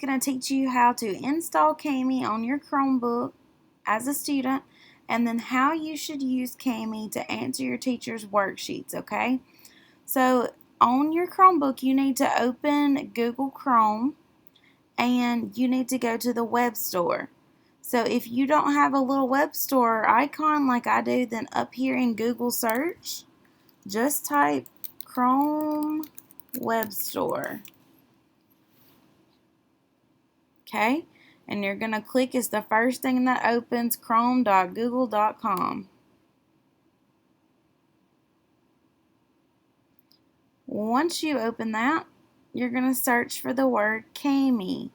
going to teach you how to install Kami on your Chromebook as a student, and then how you should use Kami to answer your teacher's worksheets, okay? So on your Chromebook, you need to open Google Chrome, and you need to go to the web store. So if you don't have a little web store icon like I do, then up here in Google search, just type Chrome Web Store. Okay, and you're going to click is the first thing that opens, chrome.google.com. Once you open that, you're going to search for the word Kami,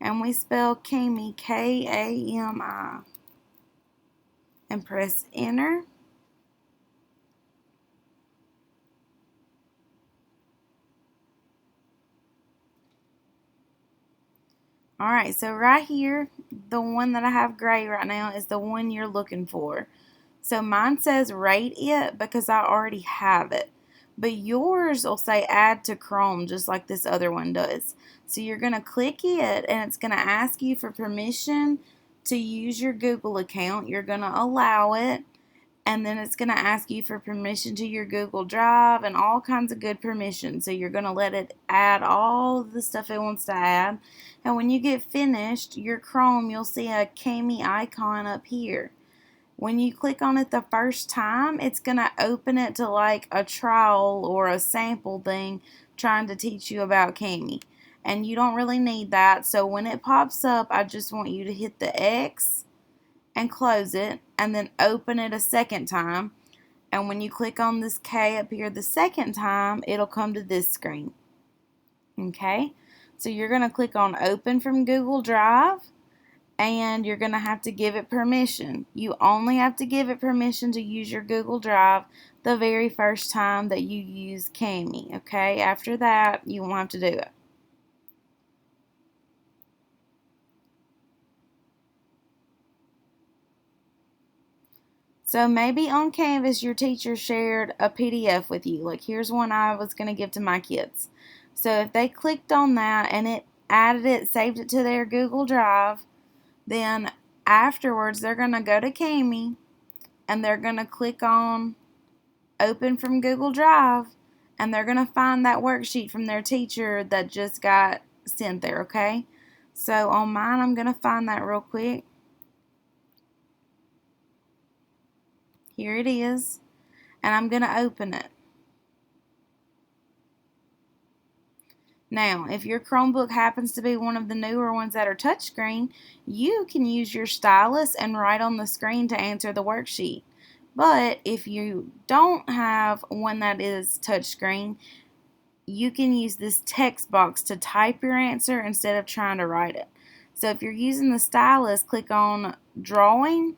and we spell Kami, K-A-M-I, and press enter. Alright, so right here, the one that I have gray right now is the one you're looking for. So mine says rate it because I already have it. But yours will say add to Chrome just like this other one does. So you're going to click it and it's going to ask you for permission to use your Google account. You're going to allow it. And then it's going to ask you for permission to your Google Drive and all kinds of good permissions. So you're going to let it add all the stuff it wants to add. And when you get finished, your Chrome, you'll see a Kami icon up here. When you click on it the first time, it's going to open it to like a trial or a sample thing trying to teach you about Kami. And you don't really need that. So when it pops up, I just want you to hit the X and close it, and then open it a second time. And when you click on this K up here the second time, it'll come to this screen. Okay, so you're going to click on open from Google Drive, and you're going to have to give it permission. You only have to give it permission to use your Google Drive the very first time that you use Kami. Okay, after that, you won't have to do it. So maybe on Canvas your teacher shared a PDF with you. Like here's one I was going to give to my kids. So if they clicked on that and it added it, saved it to their Google Drive, then afterwards they're going to go to Kami and they're going to click on open from Google Drive, and they're going to find that worksheet from their teacher that just got sent there, okay? So on mine I'm going to find that real quick. Here it is, and I'm going to open it. Now, if your Chromebook happens to be one of the newer ones that are touchscreen, you can use your stylus and write on the screen to answer the worksheet. But if you don't have one that is touchscreen, you can use this text box to type your answer instead of trying to write it. So if you're using the stylus, click on drawing,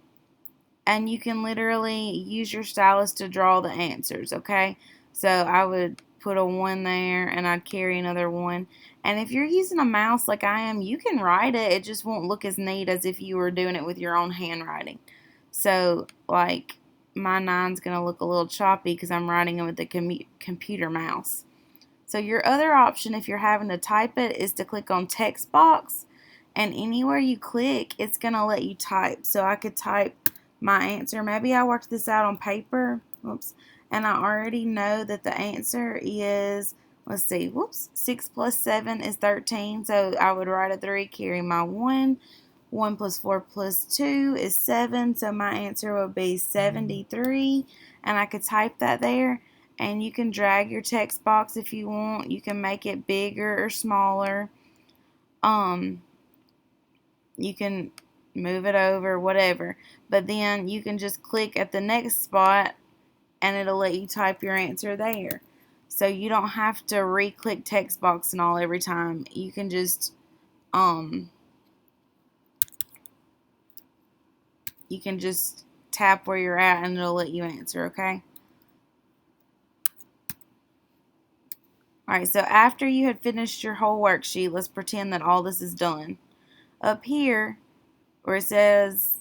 and you can literally use your stylus to draw the answers, okay? So I would put a 1 there, and I'd carry another 1. And if you're using a mouse like I am, you can write it. It just won't look as neat as if you were doing it with your own handwriting. So, like, my 9's going to look a little choppy because I'm writing it with the computer mouse. So your other option, if you're having to type it, is to click on text box. And anywhere you click, it's going to let you type. So I could type my answer. Maybe I worked this out on paper. Whoops. And I already know that the answer is, let's see, 6 plus 7 is 13. So I would write a 3, carry my 1. 1 plus 4 plus 2 is 7. So my answer would be 73. And I could type that there. And you can drag your text box if you want. You can make it bigger or smaller. You can move it over, whatever. But then you can just click at the next spot and it'll let you type your answer there. So you don't have to re-click text box and all every time. You can just tap where you're at and it'll let you answer, okay? Alright, so after you had finished your whole worksheet, let's pretend that all this is done. Up here, where it says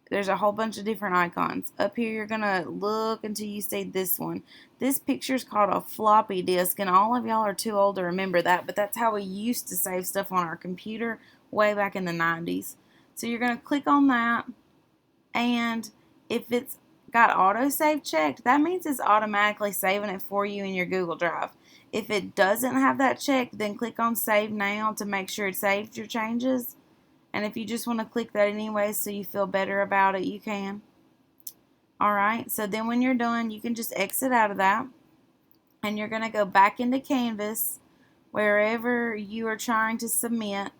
there's a whole bunch of different icons. Up here, you're going to look until you see this one. This picture is called a floppy disk, and all of y'all are too old to remember that, but that's how we used to save stuff on our computer way back in the 90s. So you're going to click on that, and if it's got autosave checked, that means it's automatically saving it for you in your Google Drive. If it doesn't have that checked, then click on Save Now to make sure it saved your changes. And if you just want to click that anyway so you feel better about it, you can. Alright, so then when you're done, you can just exit out of that. And you're going to go back into Canvas, wherever you are trying to submit.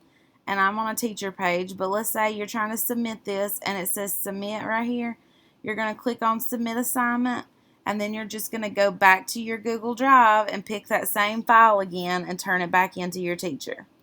And I'm on a teacher page, but let's say you're trying to submit this and it says submit right here. You're going to click on submit assignment, and then you're just going to go back to your Google Drive and pick that same file again and turn it back into your teacher.